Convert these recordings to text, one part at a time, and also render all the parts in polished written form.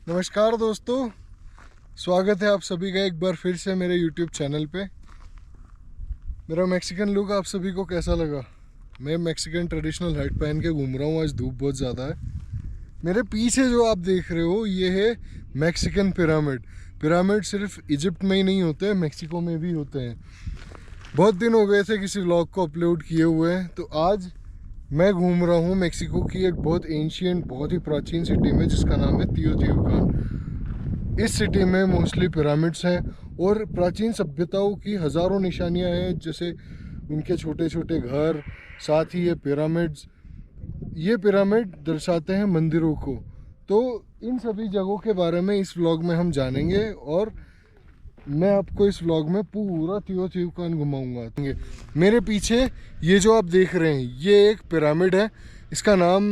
नमस्कार दोस्तों, स्वागत है आप सभी का एक बार फिर से मेरे YouTube चैनल पे। मेरा मैक्सिकन लुक आप सभी को कैसा लगा? मैं मैक्सिकन ट्रेडिशनल हैट पहन के घूम रहा हूँ। आज धूप बहुत ज़्यादा है। मेरे पीछे जो आप देख रहे हो ये है मैक्सिकन पिरामिड। पिरामिड सिर्फ इजिप्ट में ही नहीं होते, मैक्सिको में भी होते हैं। बहुत दिन हो गए थे किसी व्लॉग को अपलोड किए हुए हैं, तो आज मैं घूम रहा हूँ मैक्सिको की एक बहुत एंशियंट, बहुत ही प्राचीन सिटी में जिसका नाम है तियोतिहुआकन। इस सिटी में मोस्टली पिरामिड्स हैं और प्राचीन सभ्यताओं की हज़ारों निशानियाँ हैं, जैसे उनके छोटे छोटे घर, साथ ही ये पिरामिड दर्शाते हैं मंदिरों को। तो इन सभी जगहों के बारे में इस व्लॉग में हम जानेंगे और मैं आपको इस व्लॉग में पूरा तियोतिहुआकन घुमाऊंगा। मेरे पीछे ये जो आप देख रहे हैं ये एक पिरामिड है। इसका नाम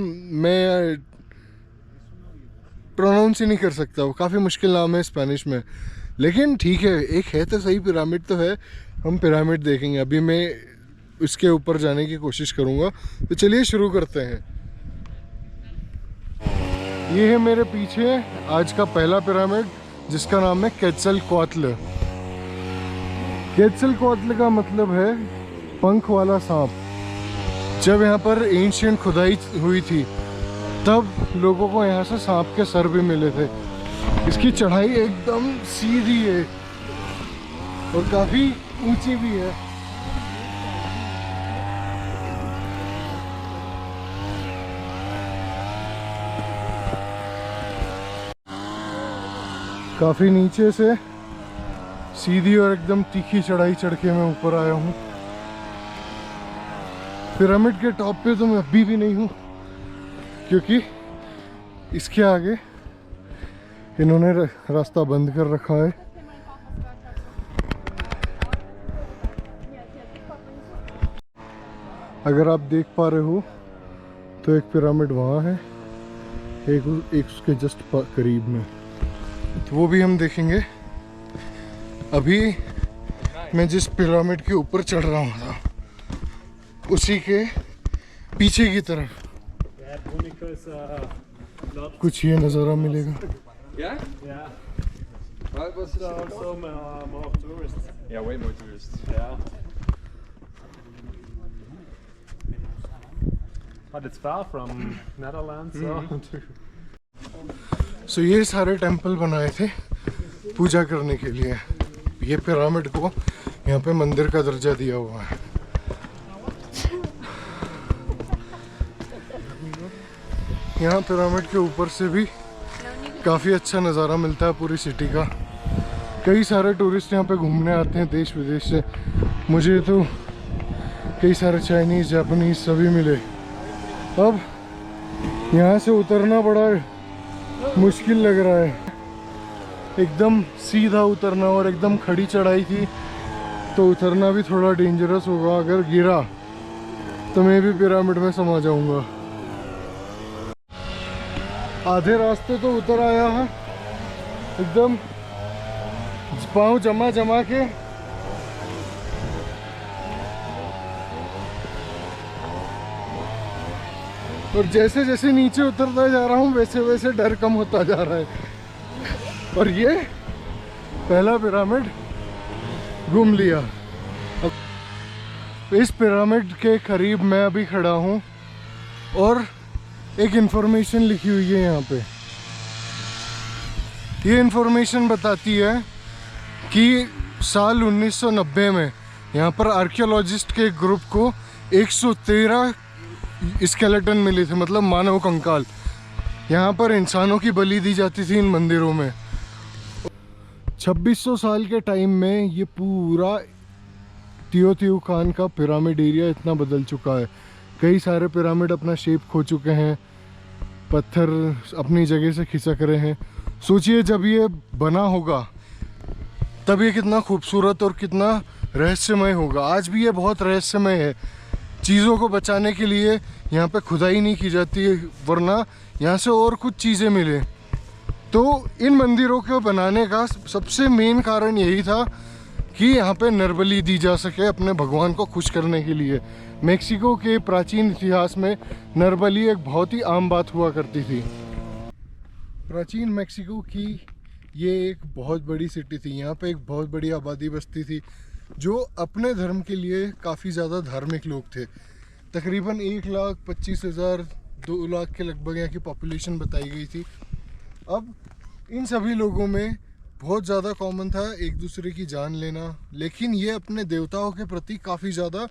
मैं प्रोनाउंस ही नहीं कर सकता, वो काफ़ी मुश्किल नाम है स्पेनिश में, लेकिन ठीक है, एक है तो सही, पिरामिड तो है। हम पिरामिड देखेंगे। अभी मैं उसके ऊपर जाने की कोशिश करूँगा, तो चलिए शुरू करते हैं। ये है मेरे पीछे आज का पहला पिरामिड, जिसका नाम है क्वेत्ज़लकोआत्ल। क्वेत्ज़लकोआत्ल का मतलब है पंख वाला सांप। जब यहाँ पर एंशिएंट खुदाई हुई थी तब लोगों को यहाँ से सांप के सर भी मिले थे। इसकी चढ़ाई एकदम सीधी है और काफ़ी ऊंची भी है। काफ़ी नीचे से सीधी और एकदम तीखी चढ़ाई चढ़ के मैं ऊपर आया हूँ। पिरामिड के टॉप पे तो मैं अभी भी नहीं हूँ, क्योंकि इसके आगे इन्होंने रास्ता बंद कर रखा है। अगर आप देख पा रहे हो तो एक पिरामिड वहाँ है, एक उसके जस्ट करीब में, तो वो भी हम देखेंगे। अभी मैं जिस पिरामिड के ऊपर चढ़ रहा हूँ उसी के पीछे की तरफ कुछ ये नज़ारा मिलेगा। सो ये सारे टेंपल बनाए थे पूजा करने के लिए। ये पिरामिड को यहाँ पे मंदिर का दर्जा दिया हुआ है। यहाँ पिरामिड के ऊपर से भी काफ़ी अच्छा नज़ारा मिलता है पूरी सिटी का। कई सारे टूरिस्ट यहाँ पे घूमने आते हैं देश विदेश से। मुझे तो कई सारे चाइनीज़, जापानीज़ सभी मिले। अब यहाँ से उतरना बड़ा मुश्किल लग रहा है। एकदम सीधा उतरना और एकदम खड़ी चढ़ाई थी, तो उतरना भी थोड़ा डेंजरस होगा। अगर गिरा तो मैं भी पिरामिड में समा जाऊंगा। आधे रास्ते तो उतर आया है, एकदम पाँव जमा जमा के। और जैसे जैसे नीचे उतरता जा रहा हूँ वैसे वैसे डर कम होता जा रहा है। और ये पहला पिरामिड घूम लिया। अब इस पिरामिड के करीब मैं अभी खड़ा हूँ और एक इन्फॉर्मेशन लिखी हुई है यहाँ पे। ये इन्फॉर्मेशन बताती है कि साल 1990 में यहाँ पर आर्कियोलॉजिस्ट के ग्रुप को 113 स्केलेटन मिले थे, मतलब मानव कंकाल। यहाँ पर इंसानों की बलि दी जाती थी इन मंदिरों में। 2600 साल के टाइम में ये पूरा तियोतिहुआकन का पिरामिड एरिया इतना बदल चुका है। कई सारे पिरामिड अपना शेप खो चुके हैं, पत्थर अपनी जगह से खिसक रहे हैं। सोचिए जब ये बना होगा तब ये कितना खूबसूरत और कितना रहस्यमय होगा। आज भी ये बहुत रहस्यमय है। चीज़ों को बचाने के लिए यहाँ पे खुदाई नहीं की जाती है, वरना यहाँ से और कुछ चीज़ें मिले। तो इन मंदिरों को बनाने का सबसे मेन कारण यही था कि यहाँ पे नरबली दी जा सके अपने भगवान को खुश करने के लिए। मेक्सिको के प्राचीन इतिहास में नरबली एक बहुत ही आम बात हुआ करती थी। प्राचीन मेक्सिको की ये एक बहुत बड़ी सिटी थी। यहाँ पे एक बहुत बड़ी आबादी बसती थी जो अपने धर्म के लिए काफ़ी ज़्यादा धार्मिक लोग थे। तकरीबन 1,25,000 2 लाख के लगभग यहाँ की पॉपुलेशन बताई गई थी। अब इन सभी लोगों में बहुत ज़्यादा कॉमन था एक दूसरे की जान लेना, लेकिन ये अपने देवताओं के प्रति काफ़ी ज़्यादा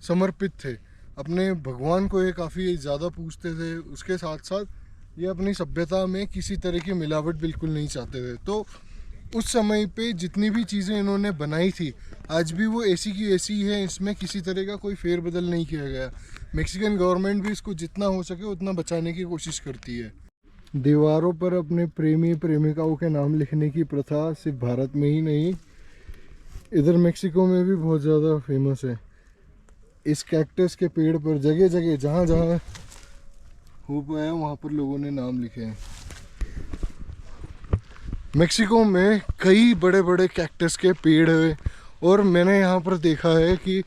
समर्पित थे। अपने भगवान को ये काफ़ी ज़्यादा पूजते थे। उसके साथ साथ ये अपनी सभ्यता में किसी तरह की मिलावट बिल्कुल नहीं चाहते थे। तो उस समय पे जितनी भी चीज़ें इन्होंने बनाई थी आज भी वो ऐसी की ऐसी है, इसमें किसी तरह का कोई फेरबदल नहीं किया गया। मेक्सिकन गवर्नमेंट भी इसको जितना हो सके उतना बचाने की कोशिश करती है। दीवारों पर अपने प्रेमी प्रेमिकाओं के नाम लिखने की प्रथा सिर्फ भारत में ही नहीं, इधर मेक्सिको में भी बहुत ज़्यादा फेमस है। इस कैक्टस के पेड़ पर जगह जगह जहाँ जहाँ हो पाया वहाँ पर लोगों ने नाम लिखे हैं। मेक्सिको में कई बड़े बड़े कैक्टस के पेड़ हैं और मैंने यहाँ पर देखा है कि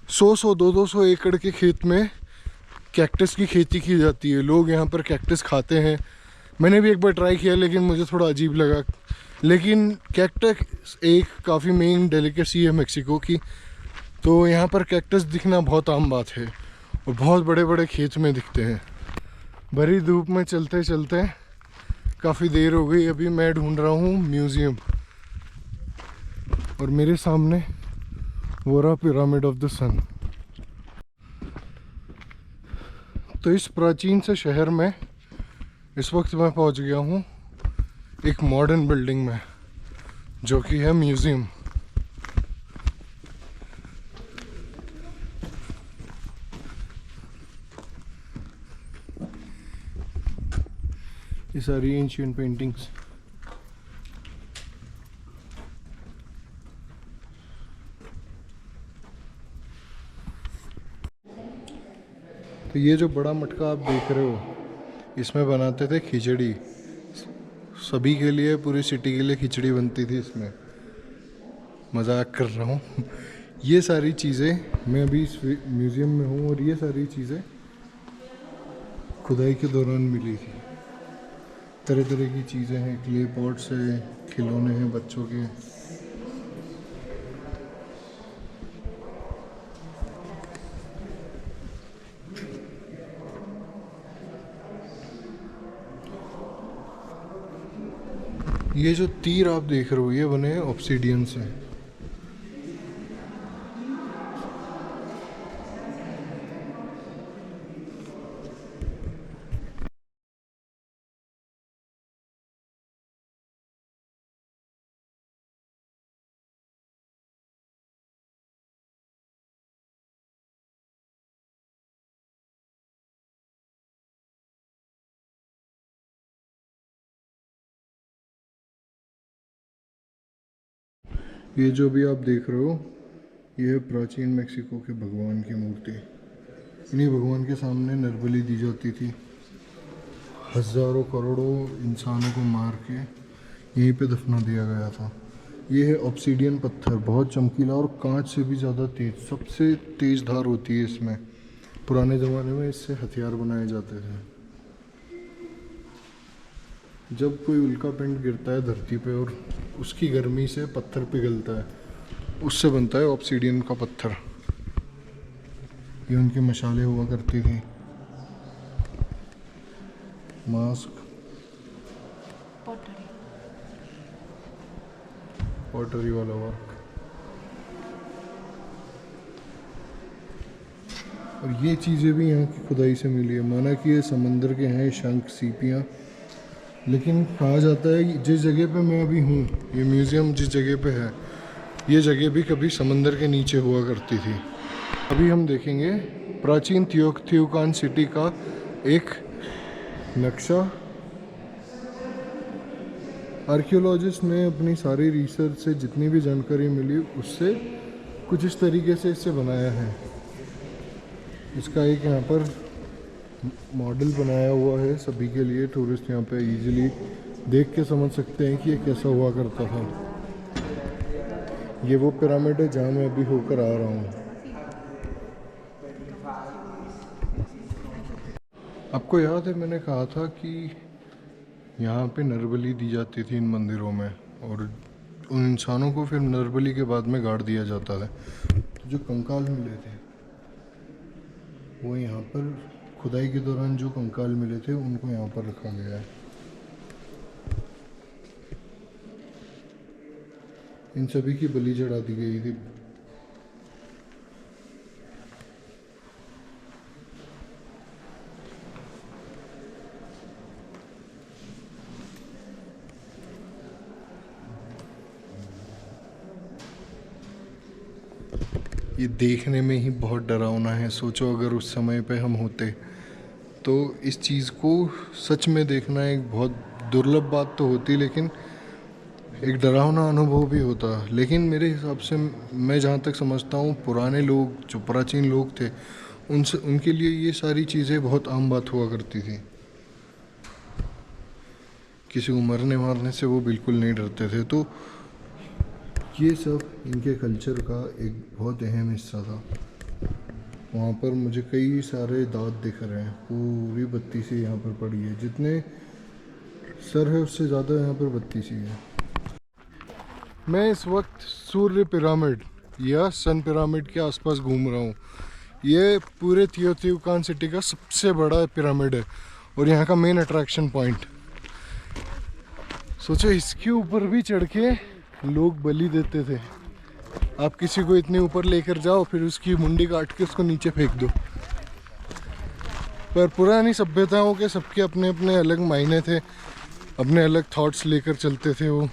100 200 एकड़ के खेत में कैक्टस की खेती की जाती है। लोग यहाँ पर कैक्टस खाते हैं। मैंने भी एक बार ट्राई किया लेकिन मुझे थोड़ा अजीब लगा। लेकिन कैक्टस एक काफ़ी मेन डेलिकेसी है मेक्सिको की, तो यहाँ पर कैक्टस दिखना बहुत आम बात है और बहुत बड़े बड़े खेत में दिखते हैं। भरी धूप में चलते चलते काफ़ी देर हो गई। अभी मैं ढूंढ रहा हूँ म्यूज़ियम और मेरे सामने वो रहा पिरामिड ऑफ द सन। तो इस प्राचीन से शहर में इस वक्त मैं पहुँच गया हूँ एक मॉडर्न बिल्डिंग में जो कि है म्यूज़ियम। ये सारी एंशिएंट पेंटिंग्स। तो ये जो बड़ा मटका आप देख रहे हो इसमें बनाते थे खिचड़ी। सभी के लिए, पूरी सिटी के लिए खिचड़ी बनती थी इसमें। मजाक कर रहा हूँ। ये सारी चीज़ें, मैं अभी इस म्यूज़ियम में हूँ और ये सारी चीज़ें खुदाई के दौरान मिली थी। तरह तरह की चीज़ें हैं, क्ले पॉट्स है, खिलौने हैं बच्चों के। ये जो तीर आप देख रहे हो ये बने ऑब्सीडियन से। ये जो भी आप देख रहे हो ये है प्राचीन मेक्सिको के भगवान की मूर्ति। इन्हीं भगवान के सामने नरबली दी जाती थी। हजारों करोड़ों इंसानों को मार के यहीं पे दफना दिया गया था। ये है ऑब्सीडियन पत्थर, बहुत चमकीला और कांच से भी ज़्यादा तेज, सबसे तेज धार होती है इसमें। पुराने ज़माने में इससे हथियार बनाए जाते थे। जब कोई उल्का पिंड गिरता है धरती पे और उसकी गर्मी से पत्थर पिघलता है, उससे बनता है ऑब्सीडियन का पत्थर। ये उनकी मशालें हुआ करती थी। मास्क, पॉटरी वाला वर्क। और ये चीज़ें भी यहाँ की खुदाई से मिली है। माना कि ये समंदर के हैं शंख सीपियाँ, लेकिन कहा जाता है कि जिस जगह पे मैं अभी हूँ, ये म्यूज़ियम जिस जगह पे है, ये जगह भी कभी समंदर के नीचे हुआ करती थी। अभी हम देखेंगे प्राचीन थियोकान सिटी का एक नक्शा। आर्कियोलॉजिस्ट ने अपनी सारी रिसर्च से जितनी भी जानकारी मिली उससे कुछ इस तरीके से इसे बनाया है। इसका एक यहाँ पर मॉडल बनाया हुआ है सभी के लिए। टूरिस्ट यहाँ पे इजीली देख के समझ सकते हैं कि ये कैसा हुआ करता था। ये वो पिरामिड है जहाँ मैं अभी होकर आ रहा हूँ। आपको याद है मैंने कहा था कि यहाँ पे नरबली दी जाती थी इन मंदिरों में, और उन इंसानों को फिर नरबली के बाद में गाड़ दिया जाता था। तो जो कंकाल मिले थे वो यहाँ पर खुदाई के दौरान जो कंकाल मिले थे उनको यहाँ पर रखा गया है। इन सभी की बलि चढ़ा दी गई थी। ये देखने में ही बहुत डरावना है। सोचो अगर उस समय पे हम होते तो इस चीज़ को सच में देखना एक बहुत दुर्लभ बात तो होती, लेकिन एक डरावना अनुभव भी होता। लेकिन मेरे हिसाब से, मैं जहाँ तक समझता हूँ, पुराने लोग जो प्राचीन लोग थे उनके लिए ये सारी चीज़ें बहुत आम बात हुआ करती थी। किसी को मरने मारने से वो बिल्कुल नहीं डरते थे। तो ये सब इनके कल्चर का एक बहुत अहम हिस्सा था। वहाँ पर मुझे कई सारे दांत दिख रहे हैं, पूरी बत्ती सी यहाँ पर पड़ी है। जितने सर है उससे ज़्यादा यहाँ पर बत्ती सी है। मैं इस वक्त सूर्य पिरामिड या सन पिरामिड के आसपास घूम रहा हूँ। ये पूरे थियोटिहुआकान सिटी का सबसे बड़ा पिरामिड है और यहाँ का मेन अट्रैक्शन पॉइंट। सोचो इसके ऊपर भी चढ़ के लोग बलि देते थे। आप किसी को इतने ऊपर लेकर जाओ, फिर उसकी मुंडी काट के उसको नीचे फेंक दो। पर पुरानी सभ्यताओं के सबके अपने अपने अलग मायने थे, अपने अलग थॉट्स लेकर चलते थे वो।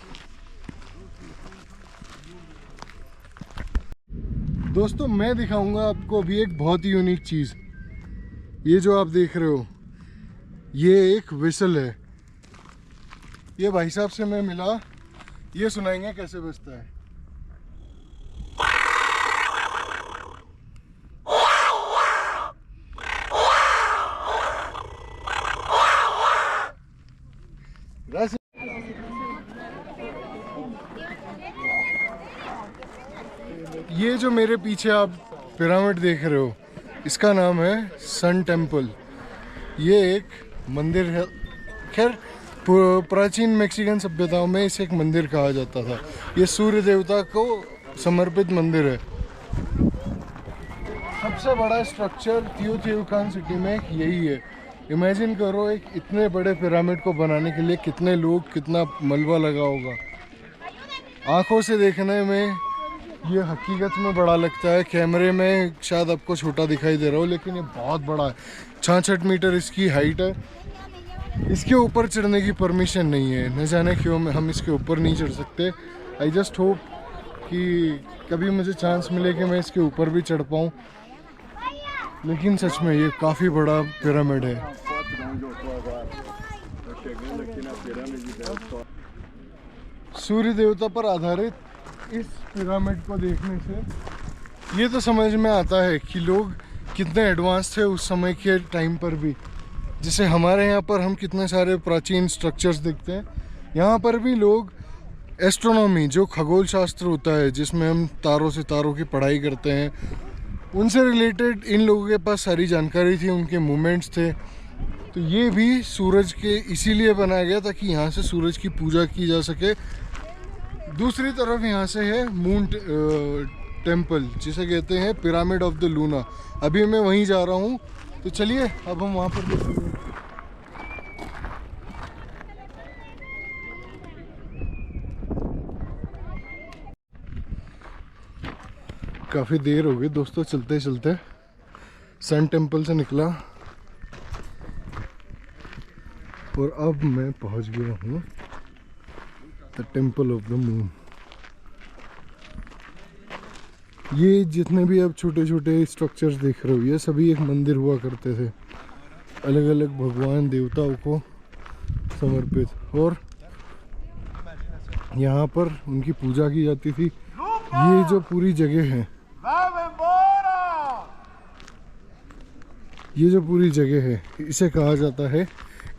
दोस्तों, मैं दिखाऊंगा आपको अभी एक बहुत ही यूनिक चीज़। ये जो आप देख रहे हो, ये एक विसल है। ये भाई साहब से मैं मिला, ये सुनाएंगे कैसे बजता है। ये जो मेरे पीछे आप पिरामिड देख रहे हो, इसका नाम है सन टेम्पल। ये एक मंदिर है। खैर, प्राचीन मैक्सिकन सभ्यताओं में इसे एक मंदिर कहा जाता था। ये सूर्य देवता को समर्पित मंदिर है। सबसे बड़ा स्ट्रक्चर थियोटिहुआकान सिटी में यही है। इमेजिन करो, एक इतने बड़े पिरामिड को बनाने के लिए कितने लोग, कितना मलबा लगा होगा। आंखों से देखने में ये हकीकत में बड़ा लगता है। कैमरे में शायद आपको छोटा दिखाई दे रहा हो, लेकिन ये बहुत बड़ा है। 66 मीटर इसकी हाइट है। इसके ऊपर चढ़ने की परमिशन नहीं है, न जाने क्यों हम इसके ऊपर नहीं चढ़ सकते। आई जस्ट होप कि कभी मुझे चांस मिले कि मैं इसके ऊपर भी चढ़ पाऊँ। लेकिन सच में ये काफ़ी बड़ा पिरामिड है। सूर्य देवता पर आधारित इस पिरामिड को देखने से ये तो समझ में आता है कि लोग कितने एडवांस थे उस समय के टाइम पर भी। जैसे हमारे यहाँ पर हम कितने सारे प्राचीन स्ट्रक्चर्स देखते हैं, यहाँ पर भी लोग एस्ट्रोनॉमी, जो खगोल शास्त्र होता है जिसमें हम तारों सितारों की पढ़ाई करते हैं, उनसे रिलेटेड इन लोगों के पास सारी जानकारी थी, उनके मूवमेंट्स थे। तो ये भी सूरज के इसीलिए बनाया गया ताकि यहाँ से सूरज की पूजा की जा सके। दूसरी तरफ यहाँ से है मून टेम्पल, जिसे कहते हैं पिरामिड ऑफ द लूना। अभी मैं वहीं जा रहा हूँ, तो चलिए अब हम वहाँ पर देखेंगे। काफ़ी देर हो गई दोस्तों चलते चलते। सन टेम्पल से निकला और अब मैं पहुँच गया हूँ the temple of the moon. ये जितने भी अब छोटे छोटे स्ट्रक्चर्स देख रहे हो, ये सभी एक मंदिर हुआ करते थे, अलग अलग भगवान देवताओं को समर्पित। और यहाँ पर उनकी पूजा की जाती थी। ये जो पूरी जगह है, ये जो पूरी जगह है, इसे कहा जाता है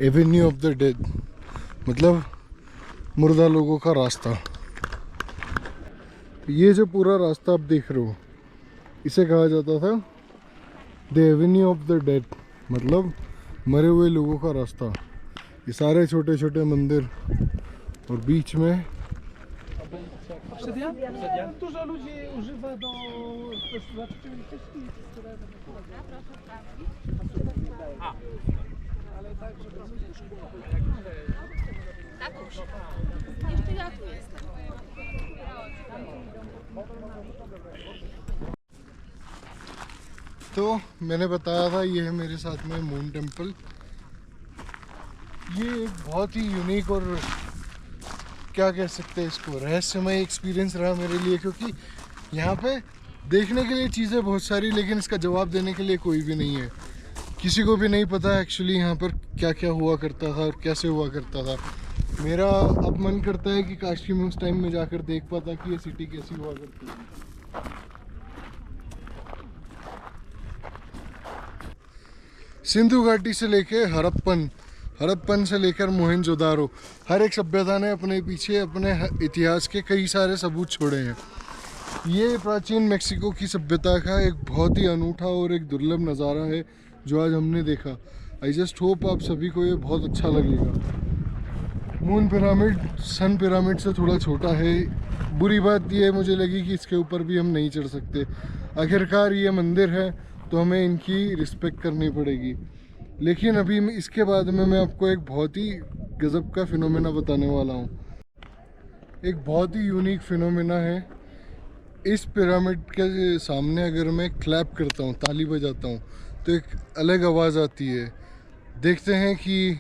एवेन्यू ऑफ द डेड, मतलब मुर्दा लोगों का रास्ता। ये जो पूरा रास्ता आप देख रहे हो, इसे कहा जाता था the Avenue of the dead, मतलब मरे हुए लोगों का रास्ता। ये सारे छोटे छोटे मंदिर और बीच में Obsydian? Dużo ludzi używa do czynności. Ale tak, żeby Tatuś, jeszcze ja tu jestem. तो मैंने बताया था ये है मेरे साथ में मून टेम्पल। ये एक बहुत ही यूनिक और क्या कह सकते हैं इसको, रहस्यमय एक्सपीरियंस रहा मेरे लिए, क्योंकि यहाँ पे देखने के लिए चीज़ें बहुत सारी, लेकिन इसका जवाब देने के लिए कोई भी नहीं है। किसी को भी नहीं पता एक्चुअली यहाँ पर क्या क्या हुआ करता था और कैसे हुआ करता था। मेरा अब मन करता है कि काश कि मैं उस टाइम में जाकर देख पाता कि ये सिटी कैसी हुआ करती थी। सिंधु घाटी से लेके हड़प्पन से लेकर मोहनजोदारो, हर एक सभ्यता ने अपने पीछे अपने इतिहास के कई सारे सबूत छोड़े हैं। ये प्राचीन मेक्सिको की सभ्यता का एक बहुत ही अनूठा और एक दुर्लभ नज़ारा है जो आज हमने देखा। आई जस्ट होप आप सभी को ये बहुत अच्छा लगेगा। मून पिरामिड सन पिरामिड से थोड़ा छोटा है। बुरी बात ये मुझे लगी कि इसके ऊपर भी हम नहीं चढ़ सकते। आखिरकार ये मंदिर है तो हमें इनकी रिस्पेक्ट करनी पड़ेगी। लेकिन अभी इसके बाद में मैं आपको एक बहुत ही गज़ब का फिनोमेना बताने वाला हूँ। एक बहुत ही यूनिक फिनोमेना है। इस पिरामिड के सामने अगर मैं क्लैप करता हूँ, ताली बजाता हूँ, तो एक अलग आवाज़ आती है। देखते हैं कि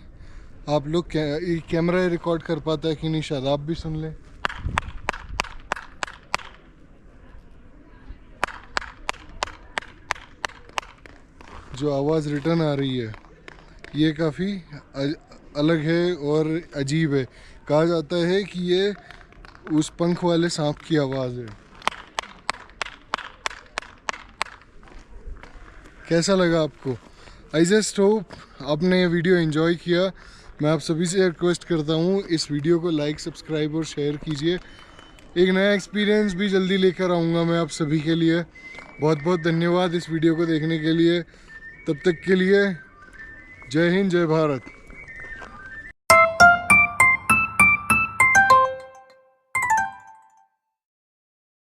आप लोग कैमरा रिकॉर्ड कर पाता है कि नहीं, शायद आप भी सुन लें। जो आवाज़ रिटर्न आ रही है ये काफ़ी अलग है और अजीब है। कहा जाता है कि ये उस पंख वाले सांप की आवाज़ है। कैसा लगा आपको? आई जस्ट होप आपने ये वीडियो एंजॉय किया। मैं आप सभी से रिक्वेस्ट करता हूँ इस वीडियो को लाइक, सब्सक्राइब और शेयर कीजिए। एक नया एक्सपीरियंस भी जल्दी लेकर आऊँगा मैं आप सभी के लिए। बहुत बहुत धन्यवाद इस वीडियो को देखने के लिए। तब तक के लिए जय हिंद, जय भारत।